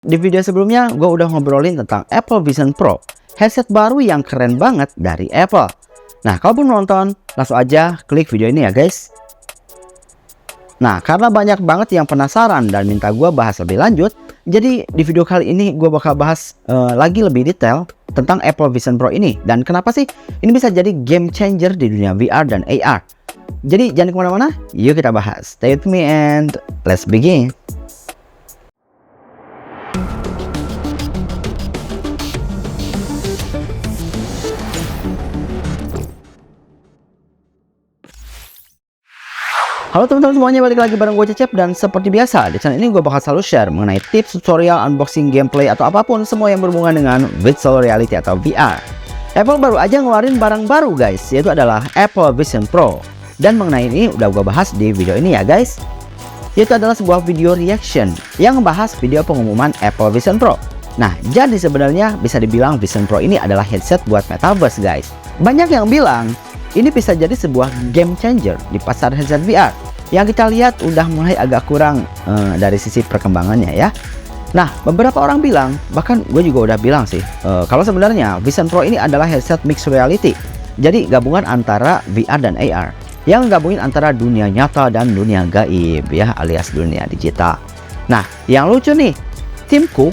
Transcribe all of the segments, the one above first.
Di video sebelumnya, gue udah ngobrolin tentang Apple Vision Pro, headset baru yang keren banget dari Apple. Nah, kalau belum nonton, langsung aja klik video ini ya guys. Nah, karena banyak banget yang penasaran dan minta gue bahas lebih lanjut, jadi di video kali ini gue bakal bahas lagi lebih detail tentang Apple Vision Pro ini. Dan kenapa sih ini bisa jadi game changer di dunia VR dan AR. Jadi jangan kemana-mana, yuk kita bahas. Stay with me and let's begin. Halo teman-teman semuanya, balik lagi bareng gue Cecep. Dan seperti biasa di channel ini gue bakal selalu share mengenai tips, tutorial, unboxing, gameplay, atau apapun semua yang berhubungan dengan virtual reality atau VR. Apple baru aja ngeluarin barang baru guys, yaitu adalah Apple Vision Pro. Dan mengenai ini udah gue bahas di video ini ya guys, yaitu adalah sebuah video reaction yang membahas video pengumuman Apple Vision Pro. Nah, jadi sebenarnya bisa dibilang Vision Pro ini adalah headset buat metaverse guys. Banyak yang bilang ini bisa jadi sebuah game changer di pasar headset VR. Yang kita lihat udah mulai agak kurang dari sisi perkembangannya ya. Nah, beberapa orang bilang, bahkan gue juga udah bilang sih, kalau sebenarnya Vision Pro ini adalah headset mixed reality. Jadi gabungan antara VR dan AR, yang gabungin antara dunia nyata dan dunia gaib ya, alias dunia digital. Nah, yang lucu nih, Tim Cook,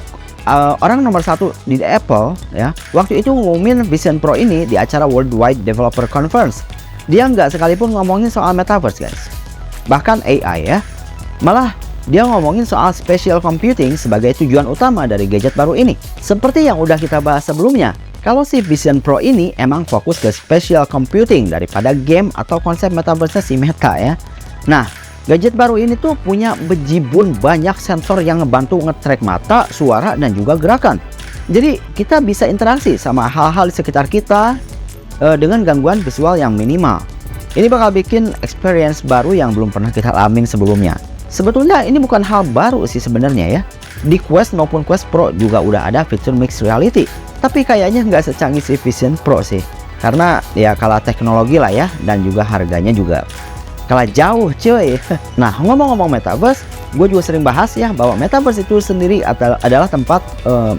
orang nomor satu di Apple ya, waktu itu ngumumin Vision Pro ini di acara Worldwide Developer Conference. Dia nggak sekalipun ngomongin soal metaverse guys, bahkan AI ya, malah dia ngomongin soal spatial computing sebagai tujuan utama dari gadget baru ini. Seperti yang udah kita bahas sebelumnya, kalau si Vision Pro ini emang fokus ke spatial computing daripada game atau konsep metaverse si Meta ya. Nah, gadget baru ini tuh punya bejibun banyak sensor yang ngebantu nge-track mata, suara, dan juga gerakan. Jadi kita bisa interaksi sama hal-hal di sekitar kita dengan gangguan visual yang minimal. Ini bakal bikin experience baru yang belum pernah kita alamin sebelumnya. Sebetulnya ini bukan hal baru sih sebenarnya ya. Di Quest maupun Quest Pro juga udah ada fitur mixed reality. Tapi kayaknya nggak secanggih si Vision Pro sih. Karena ya kalah teknologi lah ya, dan juga harganya juga kalah jauh cuy. Nah, ngomong-ngomong metaverse, gue juga sering bahas ya bahwa metaverse itu sendiri adalah tempat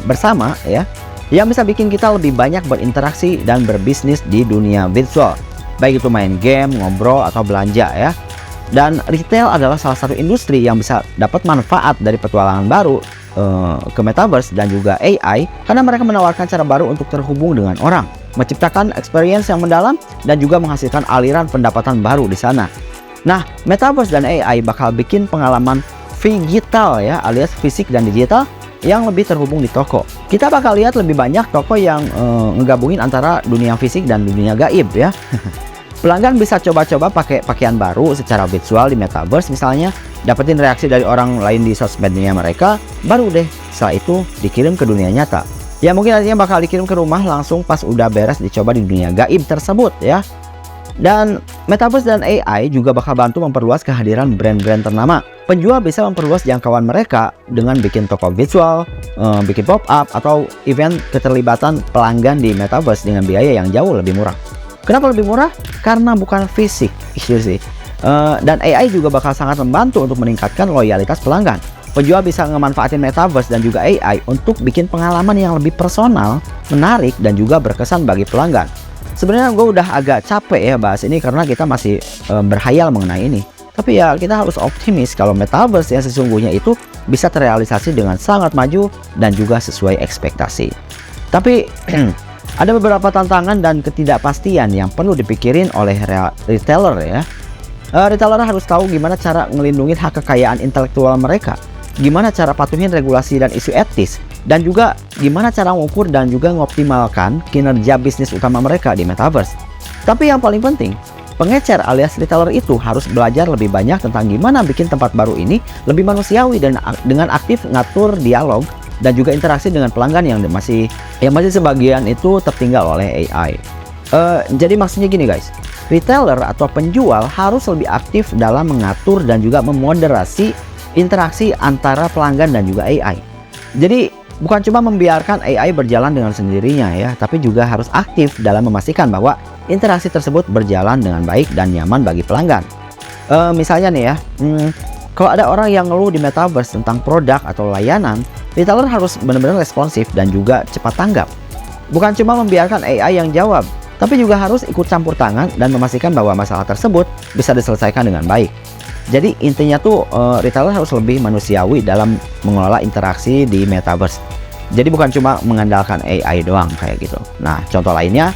bersama ya, yang bisa bikin kita lebih banyak berinteraksi dan berbisnis di dunia virtual, baik itu main game, ngobrol, atau belanja ya. Dan retail adalah salah satu industri yang bisa dapat manfaat dari petualangan baru ke metaverse dan juga AI, karena mereka menawarkan cara baru untuk terhubung dengan orang, menciptakan experience yang mendalam, dan juga menghasilkan aliran pendapatan baru di sana. Nah, metaverse dan AI bakal bikin pengalaman digital ya, alias fisik dan digital, yang lebih terhubung di toko. Kita bakal lihat lebih banyak toko yang ngegabungin antara dunia fisik dan dunia gaib ya. Pelanggan bisa coba-coba pakai pakaian baru secara virtual di metaverse misalnya, dapetin reaksi dari orang lain di sosmednya mereka, baru deh setelah itu dikirim ke dunia nyata. Ya mungkin nantinya bakal dikirim ke rumah langsung pas udah beres dicoba di dunia gaib tersebut ya. Dan metaverse dan AI juga bakal bantu memperluas kehadiran brand-brand ternama. Penjual bisa memperluas jangkauan mereka dengan bikin toko virtual, bikin pop-up, atau event keterlibatan pelanggan di metaverse dengan biaya yang jauh lebih murah. Kenapa lebih murah? Karena bukan fisik, itu sih. Dan AI juga bakal sangat membantu untuk meningkatkan loyalitas pelanggan. Penjual bisa memanfaatin metaverse dan juga AI untuk bikin pengalaman yang lebih personal, menarik, dan juga berkesan bagi pelanggan. Sebenarnya gue udah agak capek ya bahas ini karena kita masih berhayal mengenai ini. Tapi ya kita harus optimis kalau metaverse yang sesungguhnya itu bisa terrealisasi dengan sangat maju dan juga sesuai ekspektasi. Tapi ada beberapa tantangan dan ketidakpastian yang perlu dipikirin oleh retailer ya. Retailer harus tahu gimana cara ngelindungin hak kekayaan intelektual mereka, gimana cara patuhin regulasi dan isu etis, dan juga gimana cara mengukur dan juga mengoptimalkan kinerja bisnis utama mereka di metaverse. Tapi yang paling penting, pengecer alias retailer itu harus belajar lebih banyak tentang gimana bikin tempat baru ini lebih manusiawi dan dengan aktif ngatur dialog dan juga interaksi dengan pelanggan yang masih sebagian itu tertinggal oleh AI. Jadi maksudnya gini guys, retailer atau penjual harus lebih aktif dalam mengatur dan juga memoderasi interaksi antara pelanggan dan juga AI. Jadi bukan cuma membiarkan AI berjalan dengan sendirinya ya, tapi juga harus aktif dalam memastikan bahwa interaksi tersebut berjalan dengan baik dan nyaman bagi pelanggan. Misalnya nih ya, kalau ada orang yang ngeluh di metaverse tentang produk atau layanan retailer harus benar-benar responsif dan juga cepat tanggap. Bukan cuma membiarkan AI yang jawab, tapi juga harus ikut campur tangan dan memastikan bahwa masalah tersebut bisa diselesaikan dengan baik. Jadi intinya tuh retailer harus lebih manusiawi dalam mengelola interaksi di metaverse. Jadi bukan cuma mengandalkan AI doang kayak gitu. Nah, contoh lainnya,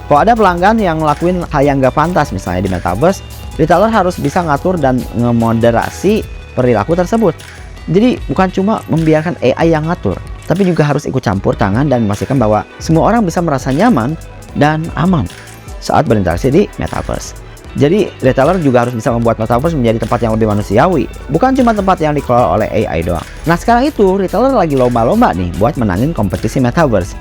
kalau ada pelanggan yang ngelakuin hal yang nggak pantas misalnya di metaverse, retailer harus bisa ngatur dan ngemoderasi perilaku tersebut. Jadi bukan cuma membiarkan AI yang ngatur, tapi juga harus ikut campur tangan dan memastikan bahwa semua orang bisa merasa nyaman dan aman saat berinteraksi di metaverse. Jadi retailer juga harus bisa membuat metaverse menjadi tempat yang lebih manusiawi, bukan cuma tempat yang dikelola oleh AI doang. Nah, sekarang itu retailer lagi lomba-lomba nih buat menangin kompetisi metaverse.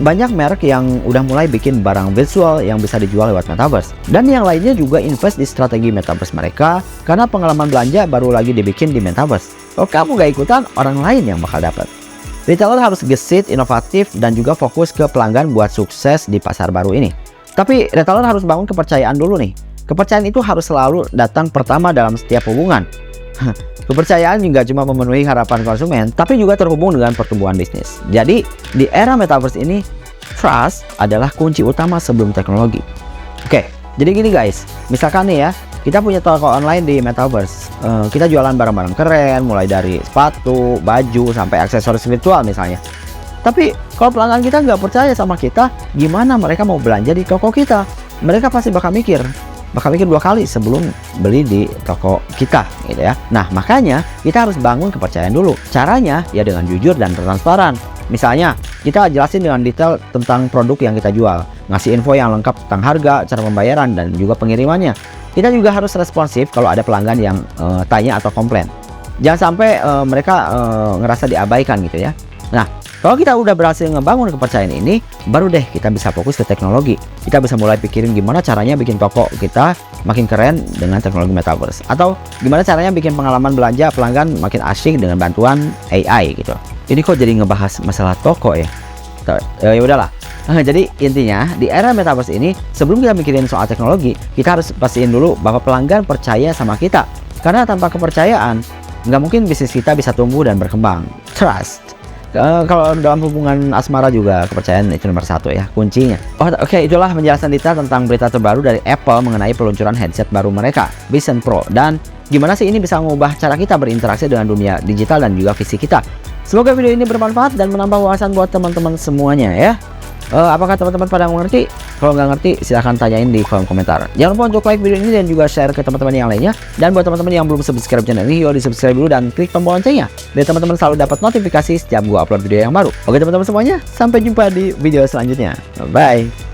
Banyak merek yang udah mulai bikin barang visual yang bisa dijual lewat metaverse, dan yang lainnya juga invest di strategi metaverse mereka karena pengalaman belanja baru lagi dibikin di metaverse. Kalau kamu gak ikutan, orang lain yang bakal dapat. Retailer harus gesit, inovatif, dan juga fokus ke pelanggan buat sukses di pasar baru ini. Tapi retailer harus bangun kepercayaan dulu nih. Kepercayaan itu harus selalu datang pertama dalam setiap hubungan. Kepercayaan juga cuma memenuhi harapan konsumen, tapi juga terhubung dengan pertumbuhan bisnis. Jadi, di era metaverse ini, trust adalah kunci utama sebelum teknologi. Oke, jadi gini guys, misalkan nih ya, kita punya toko online di metaverse. Kita jualan barang-barang keren, mulai dari sepatu, baju, sampai aksesoris virtual misalnya. Tapi kalau pelanggan kita nggak percaya sama kita, gimana mereka mau belanja di toko kita? Mereka pasti bakal mikir 2 kali sebelum beli di toko kita, gitu ya. Nah, makanya kita harus bangun kepercayaan dulu. Caranya ya dengan jujur dan transparan. Misalnya, kita jelasin dengan detail tentang produk yang kita jual, ngasih info yang lengkap tentang harga, cara pembayaran, dan juga pengirimannya. Kita juga harus responsif kalau ada pelanggan yang tanya atau komplain. Jangan sampai mereka ngerasa diabaikan gitu ya. Nah, kalau kita udah berhasil ngebangun kepercayaan ini, baru deh kita bisa fokus ke teknologi. Kita bisa mulai pikirin gimana caranya bikin toko kita makin keren dengan teknologi metaverse. Atau gimana caranya bikin pengalaman belanja pelanggan makin asyik dengan bantuan AI gitu. Ini kok jadi ngebahas masalah toko ya? Ya udahlah. Jadi intinya di era metaverse ini, sebelum kita mikirin soal teknologi, kita harus pastiin dulu bahwa pelanggan percaya sama kita. Karena tanpa kepercayaan, nggak mungkin bisnis kita bisa tumbuh dan berkembang. Trust. Kalau dalam hubungan asmara juga kepercayaan itu nomor 1 ya, kuncinya. Oke, itulah penjelasan detail tentang berita terbaru dari Apple mengenai peluncuran headset baru mereka, Vision Pro, dan gimana sih ini bisa mengubah cara kita berinteraksi dengan dunia digital dan juga fisik kita. Semoga video ini bermanfaat dan menambah wawasan buat teman-teman semuanya ya. Apakah teman-teman pada mengerti? Kalau nggak ngerti, silahkan tanyain di kolom komentar. Jangan lupa untuk like video ini dan juga share ke teman-teman yang lainnya. Dan buat teman-teman yang belum subscribe channel ini, yuk di subscribe dulu dan klik tombol loncengnya, biar teman-teman selalu dapat notifikasi setiap gua upload video yang baru. Oke teman-teman semuanya, sampai jumpa di video selanjutnya. Bye.